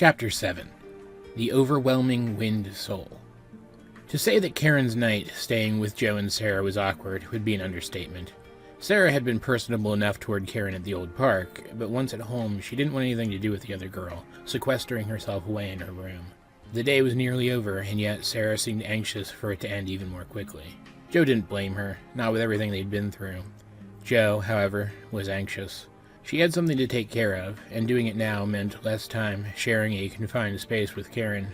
Chapter 7. The Overwhelming Wind Soul. To say that Karen's night staying with Joe and Sarah was awkward would be an understatement. Sarah had been personable enough toward Karen at the old park, but once at home she didn't want anything to do with the other girl, sequestering herself away in her room. The day was nearly over, and yet Sarah seemed anxious for it to end even more quickly. Joe didn't blame her, not with everything they'd been through. Joe, however, was anxious. She had something to take care of, and doing it now meant less time sharing a confined space with Karen.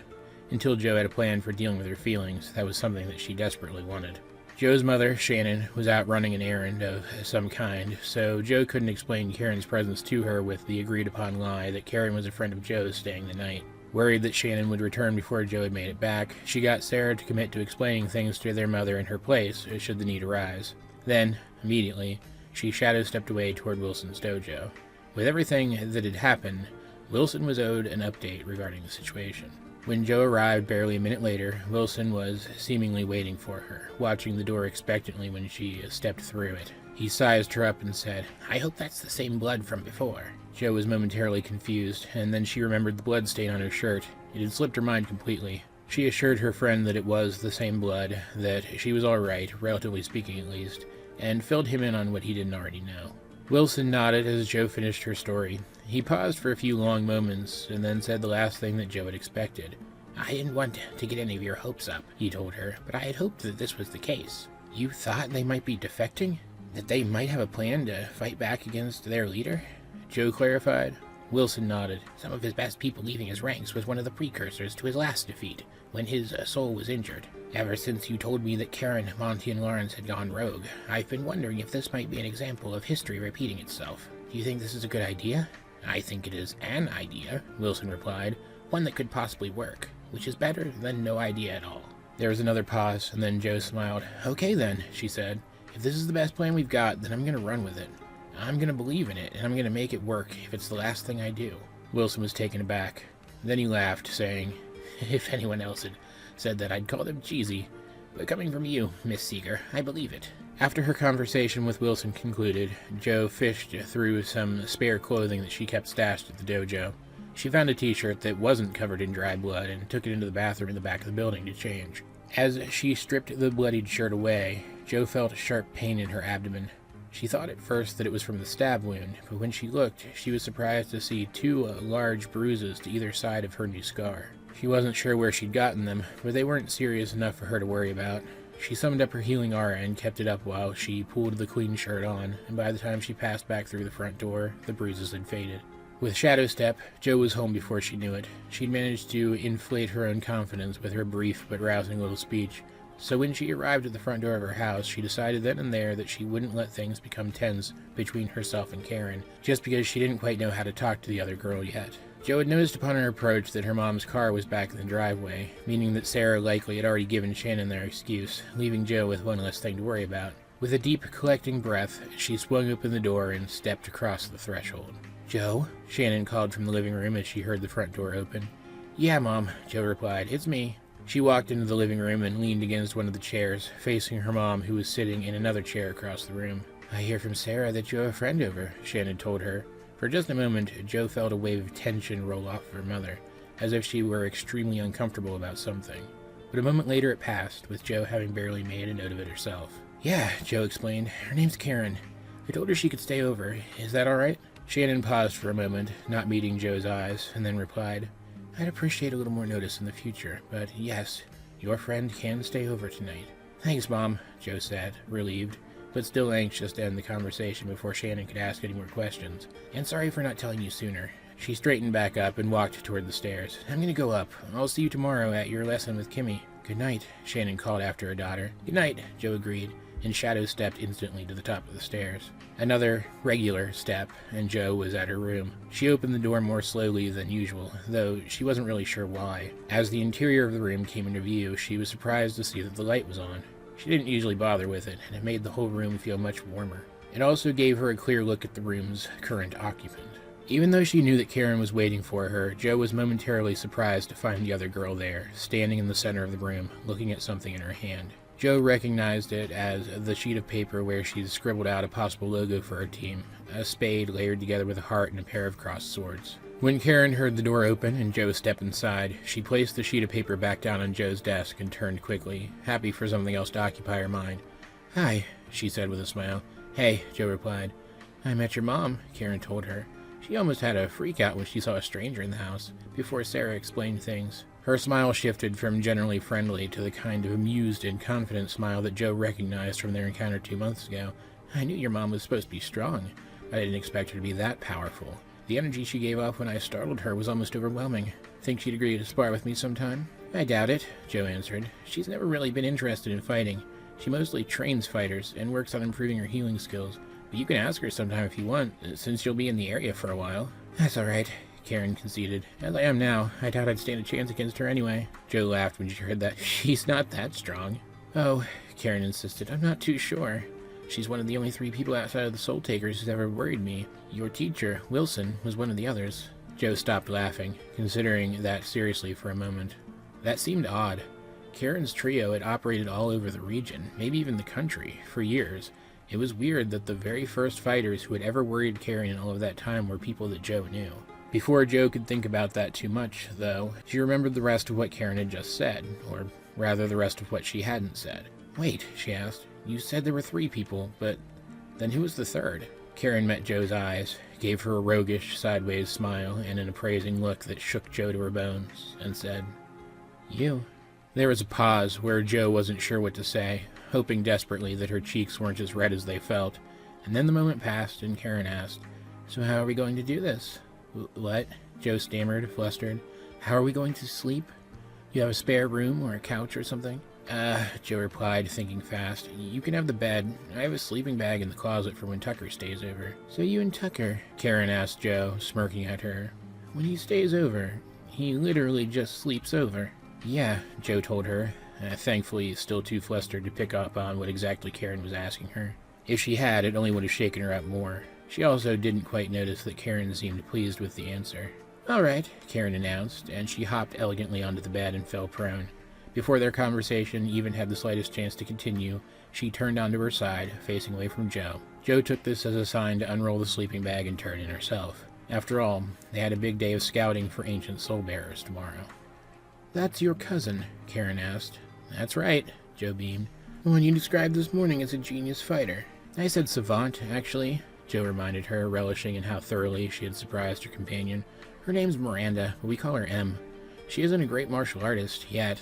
Until Joe had a plan for dealing with her feelings, that was something that she desperately wanted. Joe's mother, Shannon, was out running an errand of some kind, so Joe couldn't explain Karen's presence to her with the agreed-upon lie that Karen was a friend of Joe's staying the night. Worried that Shannon would return before Joe had made it back, she got Sarah to commit to explaining things to their mother in her place, should the need arise. Then, immediately, she shadow-stepped away toward Wilson's dojo. With everything that had happened, Wilson was owed an update regarding the situation. When Joe arrived barely a minute later, Wilson was seemingly waiting for her, watching the door expectantly when she stepped through it. He sized her up and said, "I hope that's the same blood from before." Joe was momentarily confused, and then she remembered the blood stain on her shirt. It had slipped her mind completely. She assured her friend that it was the same blood, that she was all right, relatively speaking at least, and filled him in on what he didn't already know. Wilson nodded as Joe finished her story. He paused for a few long moments, and then said the last thing that Joe had expected. "I didn't want to get any of your hopes up," he told her, "but I had hoped that this was the case." "You thought they might be defecting? That they might have a plan to fight back against their leader?" Joe clarified. Wilson nodded. "Some of his best people leaving his ranks was one of the precursors to his last defeat, when his soul was injured. Ever since you told me that Karen, Monty, and Lawrence had gone rogue, I've been wondering if this might be an example of history repeating itself. Do you think this is a good idea?" "I think it is an idea," Wilson replied. "One that could possibly work, which is better than no idea at all." There was another pause, and then Joe smiled. "Okay then," she said. "If this is the best plan we've got, then I'm going to run with it. I'm going to believe in it, and I'm going to make it work if it's the last thing I do." Wilson was taken aback. Then he laughed, saying, "If anyone else had said that, I'd call them cheesy. But coming from you, Miss Seeger, I believe it." After her conversation with Wilson concluded, Joe fished through some spare clothing that she kept stashed at the dojo. She found a t-shirt that wasn't covered in dry blood and took it into the bathroom in the back of the building to change. As she stripped the bloodied shirt away, Joe felt a sharp pain in her abdomen. She thought at first that it was from the stab wound, but when she looked, she was surprised to see two large bruises to either side of her new scar. She wasn't sure where she'd gotten them, but they weren't serious enough for her to worry about. She summoned up her healing aura and kept it up while she pulled the clean shirt on, and by the time she passed back through the front door, the bruises had faded. With Shadow Step, Joe was home before she knew it. She'd managed to inflate her own confidence with her brief but rousing little speech. So when she arrived at the front door of her house, she decided then and there that she wouldn't let things become tense between herself and Karen, just because she didn't quite know how to talk to the other girl yet. Joe had noticed upon her approach that her mom's car was back in the driveway, meaning that Sarah likely had already given Shannon their excuse, leaving Joe with one less thing to worry about. With a deep, collecting breath, she swung open the door and stepped across the threshold. "Joe?" Shannon called from the living room as she heard the front door open. "Yeah, Mom," Joe replied. "It's me." She walked into the living room and leaned against one of the chairs, facing her mom, who was sitting in another chair across the room. "I hear from Sarah that you have a friend over," Shannon told her. For just a moment, Joe felt a wave of tension roll off of her mother, as if she were extremely uncomfortable about something. But a moment later it passed, with Joe having barely made a note of it herself. "Yeah," Joe explained. "Her name's Karen. I told her she could stay over. Is that all right?" Shannon paused for a moment, not meeting Joe's eyes, and then replied, "I'd appreciate a little more notice in the future, but yes, your friend can stay over tonight." "Thanks, Mom," Joe said, relieved, but still anxious to end the conversation before Shannon could ask any more questions. "And sorry for not telling you sooner." She straightened back up and walked toward the stairs. "I'm going to go up. I'll see you tomorrow at your lesson with Kimmy." "Good night," Shannon called after her daughter. "Good night," Joe agreed, and Shadow stepped instantly to the top of the stairs. Another regular step, and Joe was at her room. She opened the door more slowly than usual, though she wasn't really sure why. As the interior of the room came into view, she was surprised to see that the light was on. She didn't usually bother with it, and it made the whole room feel much warmer. It also gave her a clear look at the room's current occupant. Even though she knew that Karen was waiting for her, Joe was momentarily surprised to find the other girl there, standing in the center of the room, looking at something in her hand. Joe recognized it as the sheet of paper where she'd scribbled out a possible logo for her team, a spade layered together with a heart and a pair of crossed swords. When Karen heard the door open and Joe step inside, she placed the sheet of paper back down on Joe's desk and turned quickly, happy for something else to occupy her mind. "Hi," she said with a smile. "Hey," Joe replied. "I met your mom," Karen told her. She almost had a freak out when she saw a stranger in the house, before Sarah explained things. Her smile shifted from generally friendly to the kind of amused and confident smile that Joe recognized from their encounter 2 months ago. "I knew your mom was supposed to be strong. I didn't expect her to be that powerful. The energy she gave off when I startled her was almost overwhelming. Think she'd agree to spar with me sometime?" "I doubt it," Joe answered. "She's never really been interested in fighting. She mostly trains fighters and works on improving her healing skills. But you can ask her sometime if you want, since you'll be in the area for a while." "That's all right," Karen conceded. "As I am now, I doubt I'd stand a chance against her anyway." Joe laughed when she heard that. "She's not that strong." "Oh," Karen insisted, "I'm not too sure. She's one of the only 3 people outside of the Soul Takers who's ever worried me. Your teacher, Wilson, was one of the others." Joe stopped laughing, considering that seriously for a moment. That seemed odd. Karen's trio had operated all over the region, maybe even the country, for years. It was weird that the very first fighters who had ever worried Karen in all of that time were people that Joe knew. Before Joe could think about that too much, though, she remembered the rest of what Karen had just said, or rather the rest of what she hadn't said. "Wait," she asked, "you said there were 3 people, but then who was the 3rd? Karen met Joe's eyes, gave her a roguish, sideways smile and an appraising look that shook Joe to her bones, and said, "You." There was a pause where Joe wasn't sure what to say, hoping desperately that her cheeks weren't as red as they felt, and then the moment passed and Karen asked, "So how are we going to do this?" "What?" Joe stammered, flustered. "How are we going to sleep? You have a spare room or a couch or something?" Joe replied, thinking fast. "You can have the bed. I have a sleeping bag in the closet for when Tucker stays over." "So you and Tucker?" Karen asked Joe, smirking at her. "When he stays over, he literally just sleeps over?" "Yeah," Joe told her, thankfully still too flustered to pick up on what exactly Karen was asking her. If she had, it only would have shaken her up more. She also didn't quite notice that Karen seemed pleased with the answer. "All right," Karen announced, and she hopped elegantly onto the bed and fell prone. Before their conversation even had the slightest chance to continue, she turned onto her side, facing away from Joe. Joe took this as a sign to unroll the sleeping bag and turn in herself. After all, they had a big day of scouting for ancient soul bearers tomorrow. "That's your cousin?" Karen asked. "That's right," Joe beamed. "The one you described this morning as a genius fighter." "I said savant, actually," Joe reminded her, relishing in how thoroughly she had surprised her companion. "Her name's Miranda, but we call her M. She isn't a great martial artist, yet,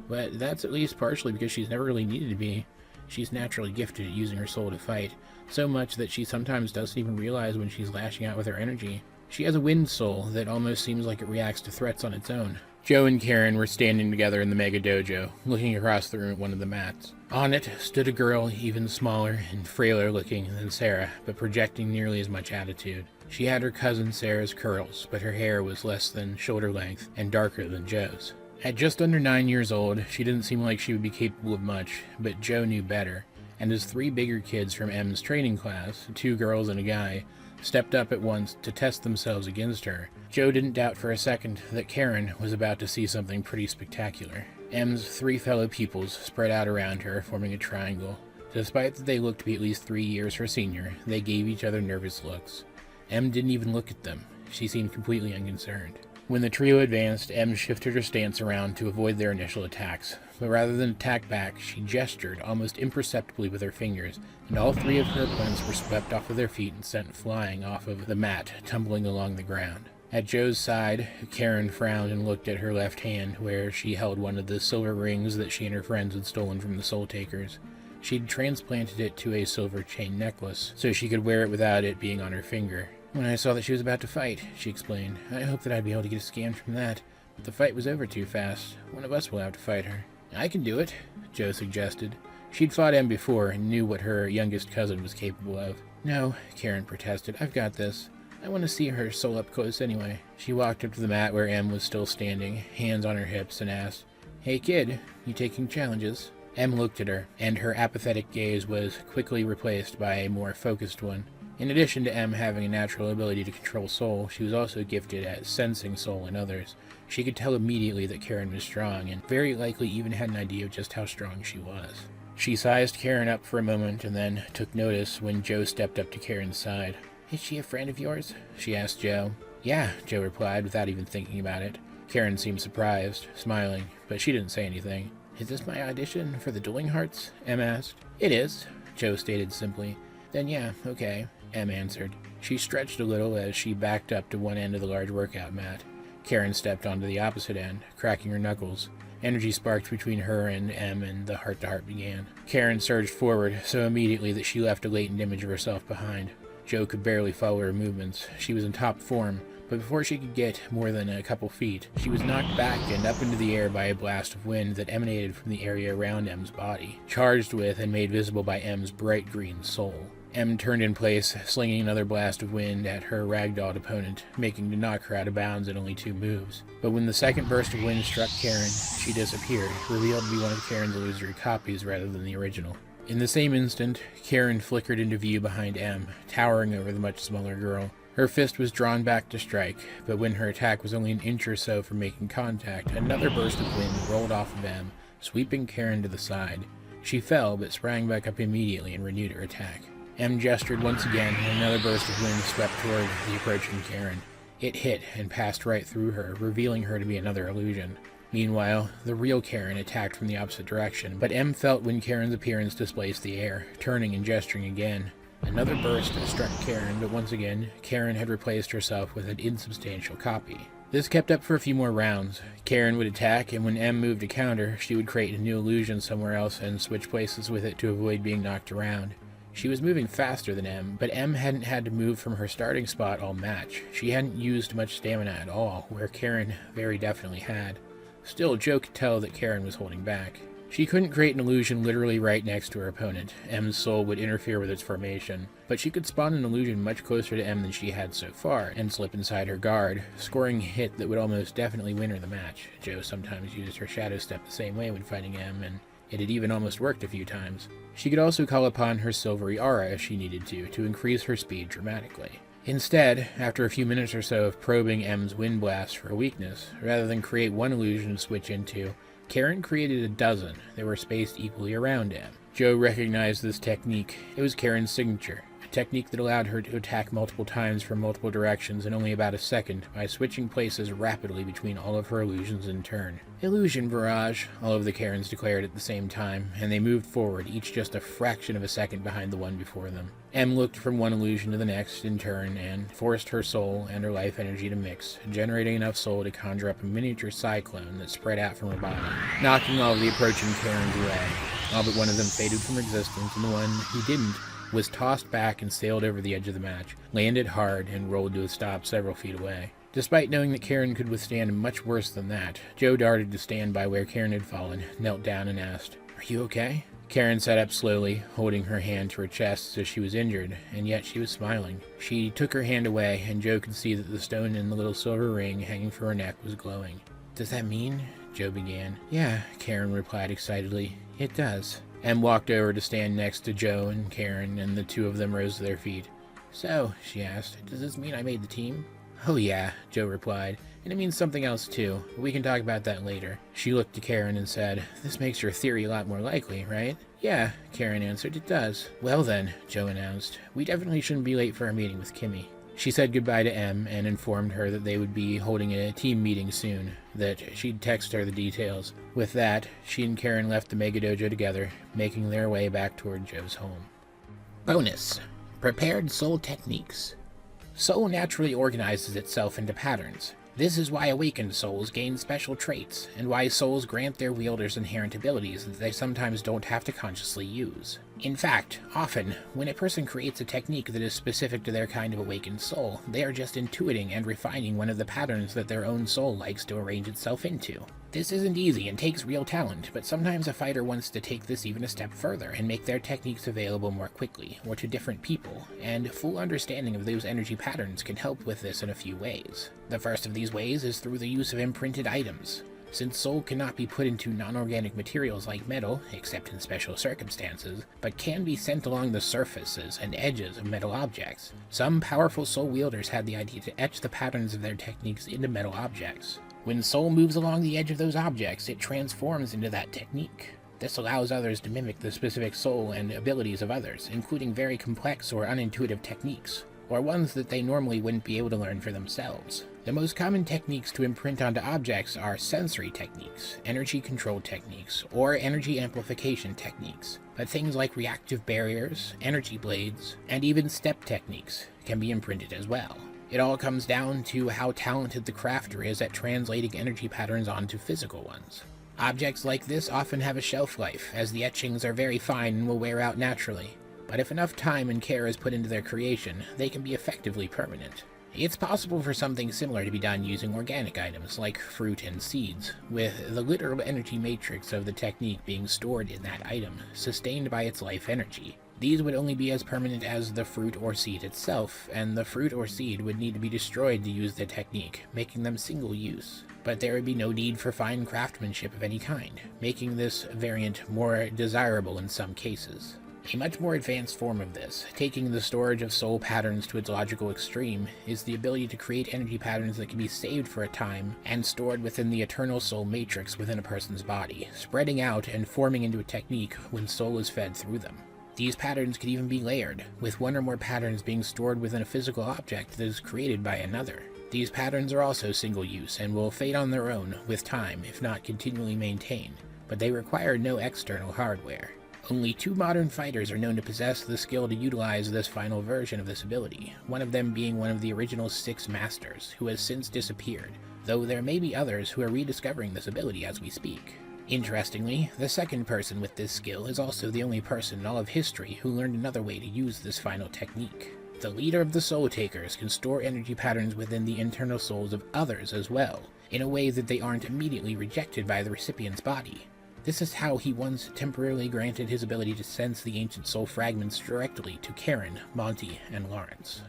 but that's at least partially because she's never really needed to be. She's naturally gifted at using her soul to fight, so much that she sometimes doesn't even realize when she's lashing out with her energy. She has a wind soul that almost seems like it reacts to threats on its own." Joe and Karen were standing together in the Mega Dojo, looking across the room at one of the mats. On it stood a girl even smaller and frailer looking than Sarah, but projecting nearly as much attitude. She had her cousin Sarah's curls, but her hair was less than shoulder length and darker than Joe's. At just under 9 years old, she didn't seem like she would be capable of much, but Joe knew better, and as 3 bigger kids from M's training class, 2 girls and a guy, stepped up at once to test themselves against her, Joe didn't doubt for a second that Karen was about to see something pretty spectacular. M's 3 fellow pupils spread out around her, forming a triangle. Despite that they looked to be at least 3 years her senior, they gave each other nervous looks. M didn't even look at them. She seemed completely unconcerned. When the trio advanced, M shifted her stance around to avoid their initial attacks, but rather than attack back, she gestured almost imperceptibly with her fingers, and all 3 of her opponents were swept off of their feet and sent flying off of the mat, tumbling along the ground. At Joe's side, Karen frowned and looked at her left hand, where she held one of the silver rings that she and her friends had stolen from the Soul Takers. She'd transplanted it to a silver chain necklace, so she could wear it without it being on her finger. "When I saw that she was about to fight," she explained, "I hoped that I'd be able to get a scan from that, but the fight was over too fast. One of us will have to fight her." "I can do it," Joe suggested. She'd fought M before and knew what her youngest cousin was capable of. "No," Karen protested, "I've got this. I want to see her soul up close anyway." She walked up to the mat where M was still standing, hands on her hips, and asked, "Hey kid, you taking challenges?" M looked at her, and her apathetic gaze was quickly replaced by a more focused one. In addition to M having a natural ability to control soul, she was also gifted at sensing soul in others. She could tell immediately that Karen was strong, and very likely even had an idea of just how strong she was. She sized Karen up for a moment and then took notice when Joe stepped up to Karen's side. "Is she a friend of yours?" she asked Joe. Yeah, Joe replied without even thinking about it. Karen seemed surprised, smiling, but she didn't say anything. Is this my audition for the Dueling Hearts? Em asked. It is, Joe stated simply. Then yeah, okay, Em answered. She stretched a little as she backed up to one end of the large workout mat. Karen stepped onto the opposite end, cracking her knuckles. Energy sparked between her and Em, and the heart-to-heart began. Karen surged forward so immediately that she left a latent image of herself behind. Joe could barely follow her movements. She was in top form, but before she could get more than a couple feet, she was knocked back and up into the air by a blast of wind that emanated from the area around Em's body, charged with and made visible by Em's bright green soul. Em turned in place, slinging another blast of wind at her ragdolled opponent, making to knock her out of bounds in only 2 moves. But when the second burst of wind struck Karen, she disappeared, revealed to be one of Karen's illusory copies rather than the original. In the same instant, Karen flickered into view behind Em, towering over the much smaller girl. Her fist was drawn back to strike, but when her attack was only an inch or so from making contact, another burst of wind rolled off of Em, sweeping Karen to the side. She fell, but sprang back up immediately and renewed her attack. Em gestured once again, and another burst of wind swept toward the approaching Karen. It hit and passed right through her, revealing her to be another illusion. Meanwhile, the real Karen attacked from the opposite direction, but Em felt when Karen's appearance displaced the air, turning and gesturing again. Another burst struck Karen, but once again, Karen had replaced herself with an insubstantial copy. This kept up for a few more rounds. Karen would attack, and when Em moved to counter, she would create a new illusion somewhere else and switch places with it to avoid being knocked around. She was moving faster than Em, but Em hadn't had to move from her starting spot all match. She hadn't used much stamina at all, where Karen very definitely had. Still, Joe could tell that Karen was holding back. She couldn't create an illusion literally right next to her opponent. Em's soul would interfere with its formation, but she could spawn an illusion much closer to Em than she had so far, and slip inside her guard, scoring a hit that would almost definitely win her the match. Joe sometimes used her shadow step the same way when fighting Em, and it had even almost worked a few times. She could also call upon her silvery aura if she needed to increase her speed dramatically. Instead, after a few minutes or so of probing Em's wind blast for a weakness, rather than create one illusion to switch into, Karen created a dozen that were spaced equally around Em. Joe recognized this technique. It was Karen's signature, a technique that allowed her to attack multiple times from multiple directions in only about a second by switching places rapidly between all of her illusions in turn. Illusion barrage, all of the Karens declared at the same time, and they moved forward, each just a fraction of a second behind the one before them. Em looked from one illusion to the next in turn and forced her soul and her life energy to mix, generating enough soul to conjure up a miniature cyclone that spread out from her body, knocking all of the approaching Karens away. All but one of them faded from existence, and the one who didn't was tossed back and sailed over the edge of the match, landed hard, and rolled to a stop several feet away. Despite knowing that Karen could withstand much worse than that, Joe darted to stand by where Karen had fallen, knelt down, and asked, "Are you okay?" Karen sat up slowly, holding her hand to her chest as if she was injured, and yet she was smiling. She took her hand away, and Joe could see that the stone in the little silver ring hanging from her neck was glowing. "Does that mean?" Joe began. "Yeah," Karen replied excitedly. "It does." Em walked over to stand next to Joe and Karen, and the two of them rose to their feet. "So," she asked, "does this mean I made the team?" "Oh yeah," Joe replied, "and it means something else too, but we can talk about that later." She looked to Karen and said, "This makes your theory a lot more likely, right?" "Yeah," Karen answered, "it does." "Well then," Joe announced, "we definitely shouldn't be late for our meeting with Kimmy." She said goodbye to Em and informed her that they would be holding a team meeting soon, that she'd text her the details. With that, she and Karen left the Mega Dojo together, making their way back toward Joe's home. Bonus: Prepared Soul Techniques. Soul naturally organizes itself into patterns. This is why awakened souls gain special traits, and why souls grant their wielders inherent abilities that they sometimes don't have to consciously use. In fact, often, when a person creates a technique that is specific to their kind of awakened soul, they are just intuiting and refining one of the patterns that their own soul likes to arrange itself into. This isn't easy and takes real talent, but sometimes a fighter wants to take this even a step further and make their techniques available more quickly, or to different people, and full understanding of those energy patterns can help with this in a few ways. The first of these ways is through the use of imprinted items. Since soul cannot be put into non-organic materials like metal, except in special circumstances, but can be sent along the surfaces and edges of metal objects, some powerful soul wielders had the idea to etch the patterns of their techniques into metal objects. When soul moves along the edge of those objects, it transforms into that technique. This allows others to mimic the specific soul and abilities of others, including very complex or unintuitive techniques. or ones that they normally wouldn't be able to learn for themselves. The most common techniques to imprint onto objects are sensory techniques, energy control techniques, or energy amplification techniques, but things like reactive barriers, energy blades, and even step techniques can be imprinted as well. It all comes down to how talented the crafter is at translating energy patterns onto physical ones. Objects like this often have a shelf life, as the etchings are very fine and will wear out naturally, but if enough time and care is put into their creation, they can be effectively permanent. It's possible for something similar to be done using organic items like fruit and seeds, with the literal energy matrix of the technique being stored in that item, sustained by its life energy. These would only be as permanent as the fruit or seed itself, and the fruit or seed would need to be destroyed to use the technique, making them single use. But there would be no need for fine craftsmanship of any kind, making this variant more desirable in some cases. A much more advanced form of this, taking the storage of soul patterns to its logical extreme, is the ability to create energy patterns that can be saved for a time and stored within the eternal soul matrix within a person's body, spreading out and forming into a technique when soul is fed through them. These patterns could even be layered, with one or more patterns being stored within a physical object that is created by another. These patterns are also single-use and will fade on their own with time if not continually maintained, but they require no external hardware. Only 2 modern fighters are known to possess the skill to utilize this final version of this ability, one of them being one of the original 6 masters, who has since disappeared, though there may be others who are rediscovering this ability as we speak. Interestingly, the second person with this skill is also the only person in all of history who learned another way to use this final technique. The leader of the Soul Takers can store energy patterns within the internal souls of others as well, in a way that they aren't immediately rejected by the recipient's body. This is how he once temporarily granted his ability to sense the ancient soul fragments directly to Karen, Monty, and Lawrence.